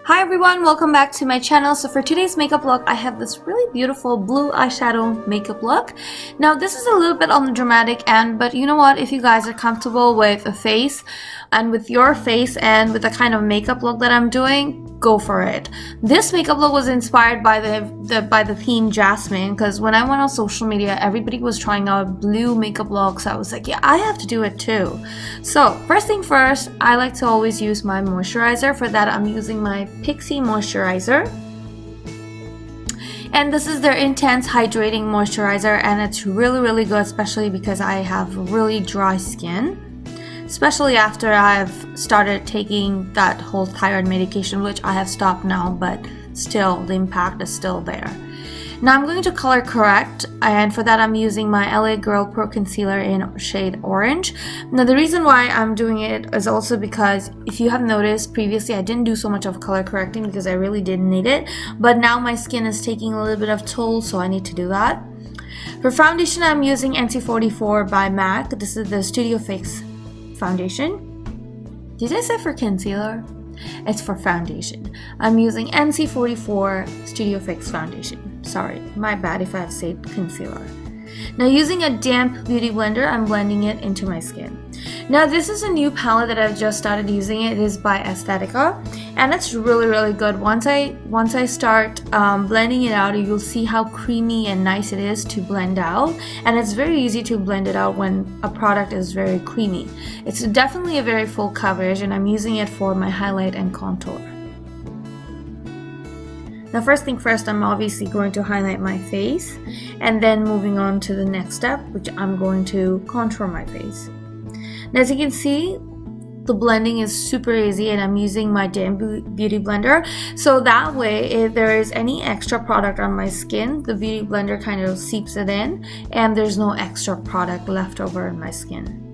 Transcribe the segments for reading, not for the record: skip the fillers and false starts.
Hi everyone, welcome back to my channel. So for today's makeup look, I have this really beautiful blue eyeshadow makeup look. Now this is a little bit on the dramatic end, but you know what, if you guys are comfortable with a face and with your face and with the kind of makeup look that I'm doing, go for it. This makeup look was inspired by the theme Jasmine, because when I went on social media, everybody was trying out blue makeup looks. I was like, yeah, I have to do it too. So first thing first, I like to always use my moisturizer. For that, I'm using my Pixi moisturizer, and this is their intense hydrating moisturizer, and it's really good, especially because I have really dry skin, especially after I've started taking that whole thyroid medication, which I have stopped now, but still the impact is still there. Now I'm going to color correct, and for that I'm using my LA Girl Pro Concealer in shade Orange. Now the reason why I'm doing it is also because if you have noticed previously, I didn't do so much of color correcting because I really didn't need it, but now my skin is taking a little bit of toll, so I need to do that. For foundation, I'm using NC44 by MAC. This is the Studio Fix foundation. Did I say for concealer? It's for foundation. I'm using NC44 Studio Fix foundation. Sorry, my bad if I've said concealer. Now using a damp beauty blender, I'm blending it into my skin. Now this is a new palette that I've just started using. It is by Aesthetica, and it's really good. Once I start blending it out, you'll see how creamy and nice it is to blend out, and it's very easy to blend it out when a product is very creamy. It's definitely a very full coverage, and I'm using it for my highlight and contour. Now first thing first, I'm obviously going to highlight my face, and then moving on to the next step, which I'm going to contour my face. Now as you can see, the blending is super easy, and I'm using my damp beauty blender, so that way if there is any extra product on my skin, the beauty blender kind of seeps it in and there's no extra product left over in my skin.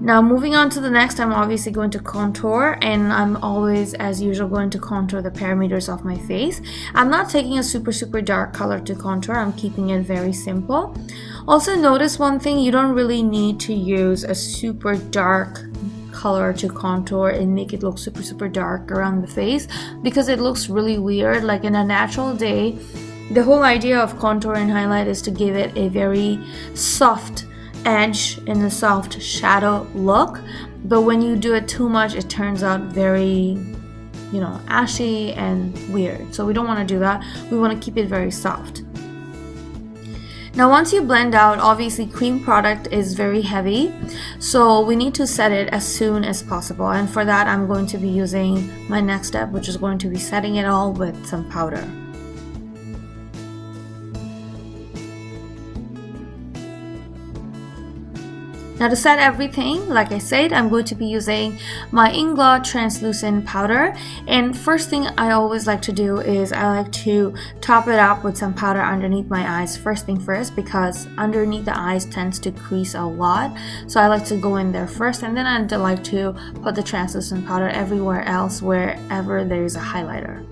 Now moving on to the next, I'm obviously going to contour, and I'm always, as usual, going to contour the perimeters of my face. I'm not taking a super dark color to contour. I'm keeping it very simple. Also notice one thing, you don't really need to use a super dark color to contour and make it look super dark around the face, because it looks really weird. Like in a natural day, the whole idea of contour and highlight is to give it a very soft edge and a soft shadow look, but when you do it too much, it turns out very, ashy and weird. So we don't want to do that. We want to keep it very soft. Now once you blend out, obviously cream product is very heavy, so we need to set it as soon as possible, and for that I'm going to be using my next step, which is going to be setting it all with some powder. Now to set everything, like I said, I'm going to be using my Ingla translucent powder, and first thing I always like to do is I like to top it up with some powder underneath my eyes first thing first, because underneath the eyes tends to crease a lot, so I like to go in there first, and then I like to put the translucent powder everywhere else wherever there's a highlighter.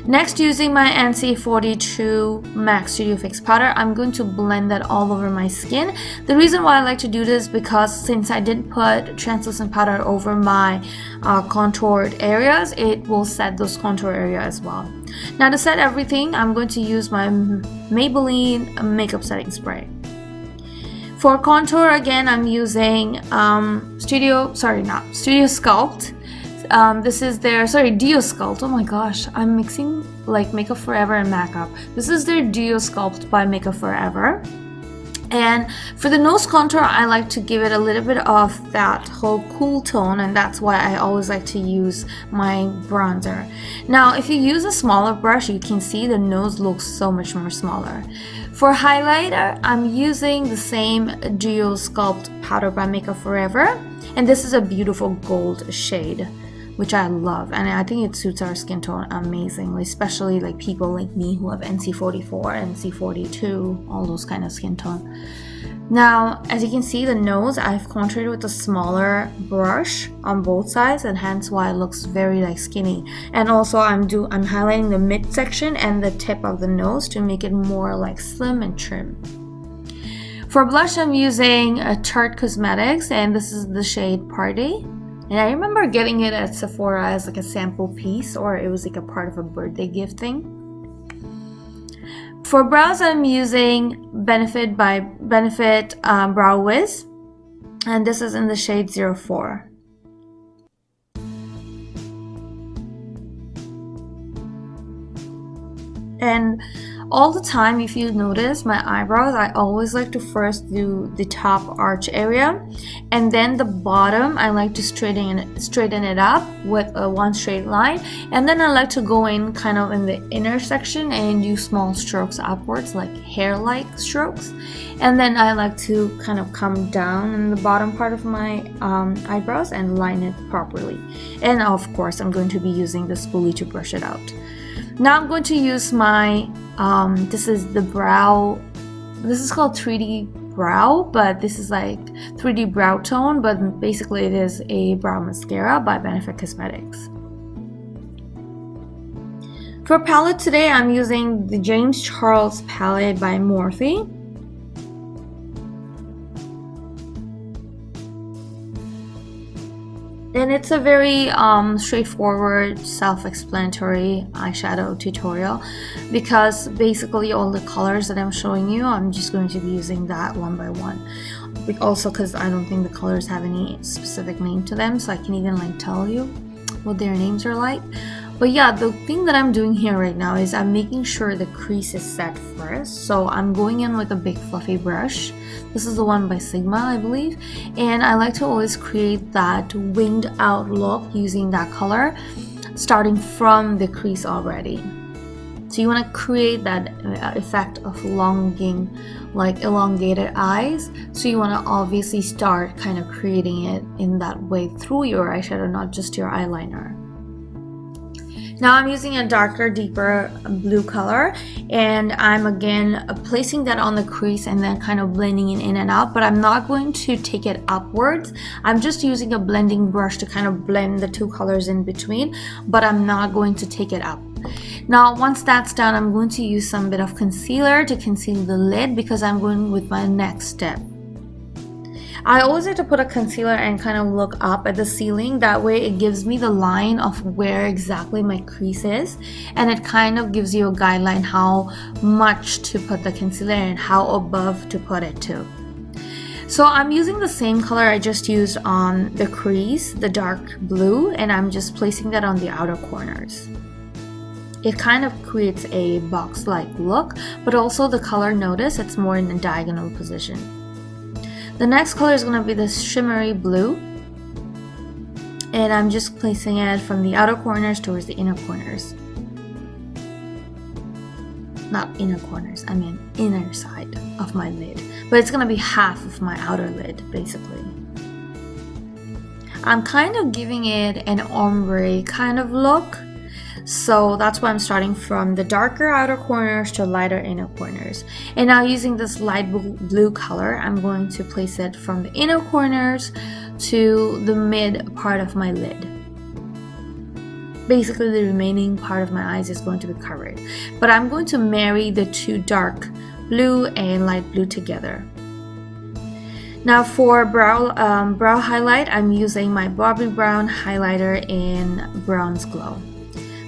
Next, using my NC42 MAC Studio Fix powder, I'm going to blend that all over my skin. The reason why I like to do this, because since I didn't put translucent powder over my contoured areas, it will set those contour areas as well. Now to set everything, I'm going to use my Maybelline makeup setting spray. For contour, again, I'm using Studio Sculpt. This is their, Dio Sculpt. Oh my gosh, I'm mixing like Makeup Forever and MAC up. This is their Dio Sculpt by Makeup Forever. And for the nose contour, I like to give it a little bit of that whole cool tone, and that's why I always like to use my bronzer. Now, if you use a smaller brush, you can see the nose looks so much more smaller. For highlighter, I'm using the same Dio Sculpt powder by Makeup Forever, and this is a beautiful gold shade, which I love, and I think it suits our skin tone amazingly, especially like people like me who have NC44, NC42, all those kind of skin tone. Now, as you can see, the nose, I've contoured with a smaller brush on both sides, and hence why it looks very like skinny. And also I'm highlighting the midsection and the tip of the nose to make it more like slim and trim. For blush, I'm using Tarte Cosmetics, and this is the shade Paartay. And I remember getting it at Sephora as like a sample piece, or it was like a part of a birthday gift thing. For brows, I'm using Benefit Brow Wiz, and this is in the shade 04. And all the time, if you notice my eyebrows, I always like to first do the top arch area, and then the bottom I like to straighten it up with a one straight line, and then I like to go in kind of in the inner section and use small strokes upwards, like hair-like strokes, and then I like to kind of come down in the bottom part of my eyebrows and line it properly. And of course, I'm going to be using the spoolie to brush it out. Now I'm going to use my, this is called 3D Brow, but this is like 3D Brow Tone, but basically it is a brow mascara by Benefit Cosmetics. For palette today, I'm using the James Charles palette by Morphe. And it's a very straightforward, self-explanatory eyeshadow tutorial, because basically all the colors that I'm showing you, I'm just going to be using that one by one. Also because I don't think the colors have any specific name to them, so I can even like tell you what their names are like. But yeah, the thing that I'm doing here right now is I'm making sure the crease is set first. So I'm going in with a big fluffy brush. This is the one by Sigma, I believe. And I like to always create that winged out look using that color, starting from the crease already. So you want to create that effect of longing, like elongated eyes. So you want to obviously start kind of creating it in that way through your eyeshadow, not just your eyeliner. Now I'm using a darker, deeper blue color, and I'm again placing that on the crease and then kind of blending it in and out, but I'm not going to take it upwards. I'm just using a blending brush to kind of blend the two colors in between, but I'm not going to take it up. Now once that's done, I'm going to use some bit of concealer to conceal the lid, because I'm going with my next step. I always like to put a concealer and kind of look up at the ceiling. That way it gives me the line of where exactly my crease is, and it kind of gives you a guideline how much to put the concealer and how above to put it to. So I'm using the same color I just used on the crease, the dark blue, and I'm just placing that on the outer corners. It kind of creates a box-like look, but also the color, notice it's more in a diagonal position. The next color is going to be this shimmery blue, and I'm just placing it from the outer corners towards the inner corners. Not inner corners, I mean inner side of my lid, but it's going to be half of my outer lid basically. I'm kind of giving it an ombre kind of look. So that's why I'm starting from the darker outer corners to lighter inner corners. And now using this light blue color, I'm going to place it from the inner corners to the mid part of my lid. Basically the remaining part of my eyes is going to be covered. But I'm going to marry the two dark blue and light blue together. Now for brow highlight, I'm using my Bobbi Brown highlighter in Bronze Glow.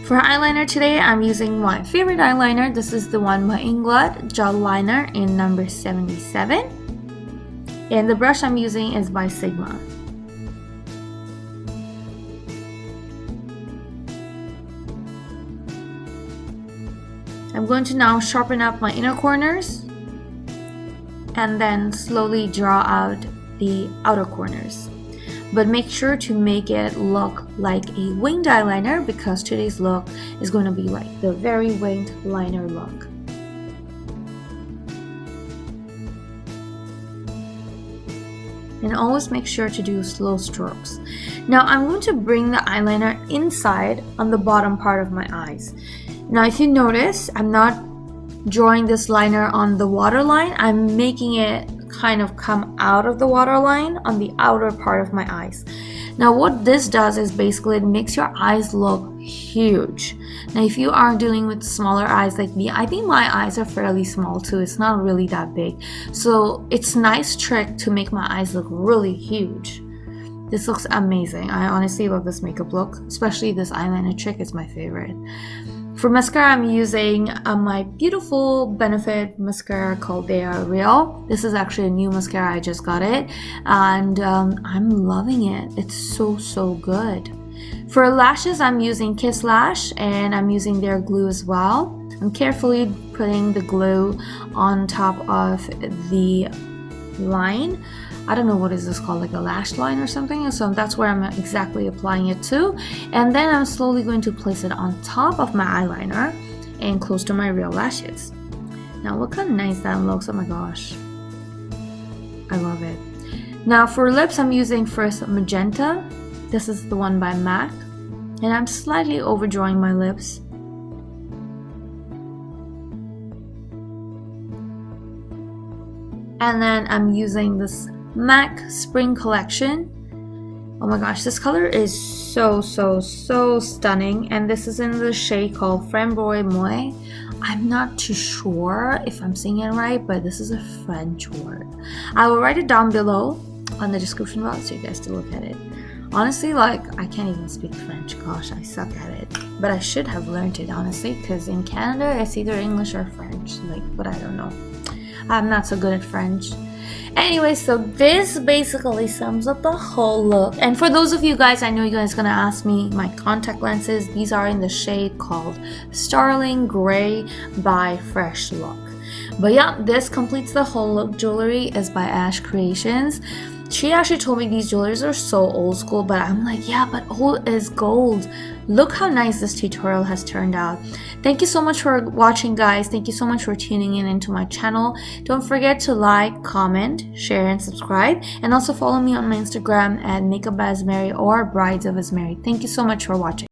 For eyeliner today, I'm using my favorite eyeliner. This is the one by Inglot Gel Liner in number 77. And the brush I'm using is by Sigma. I'm going to now sharpen up my inner corners and then slowly draw out the outer corners. But make sure to make it look like a winged eyeliner, because today's look is going to be like the very winged liner look. And always make sure to do slow strokes. Now I'm going to bring the eyeliner inside on the bottom part of my eyes. Now if you notice, I'm not drawing this liner on the waterline. I'm making it kind of come out of the waterline on the outer part of my eyes. Now what this does is basically it makes your eyes look huge. Now if you are dealing with smaller eyes like me, I think my eyes are fairly small too, it's not really that big, so it's a nice trick to make my eyes look really huge. This looks amazing. I honestly love this makeup look, especially this eyeliner trick is my favorite. For mascara, I'm using my beautiful Benefit mascara called They Are Real. This is actually a new mascara, I just got it, and I'm loving it. It's so good. For lashes, I'm using Kiss Lash, and I'm using their glue as well. I'm carefully putting the glue on top of the line. I don't know what is this called, like a lash line or something, so that's where I'm exactly applying it to, and then I'm slowly going to place it on top of my eyeliner and close to my real lashes. Now look how nice that looks. Oh my gosh, I love it. Now for lips, I'm using first Magenta. This is the one by MAC, and I'm slightly overdrawing my lips. And then I'm using this MAC Spring Collection. Oh my gosh, this color is so stunning, and this is in the shade called Frambois Moi. I'm not too sure if I'm saying it right, but this is a French word. I will write it down below on the description box so you guys to look at it. Honestly, like, I can't even speak French. Gosh, I suck at it, but I should have learned it, honestly, because in Canada it's either English or French, like, but I don't know. I'm not so good at French. Anyway, so this basically sums up the whole look. And for those of you guys, I know you guys gonna ask me my contact lenses. These are in the shade called Starling Gray by Fresh Look. But yeah, this completes the whole look. Jewelry is by Ash Creations. She actually told me these jewelries are so old school, but I'm like, yeah, but old is gold. Look how nice this tutorial has turned out. Thank you so much for watching, guys. Thank you so much for tuning in into my channel. Don't forget to like, comment, share, and subscribe. And also follow me on my Instagram at Makeup by Asmary or Brides of Asmary. Thank you so much for watching.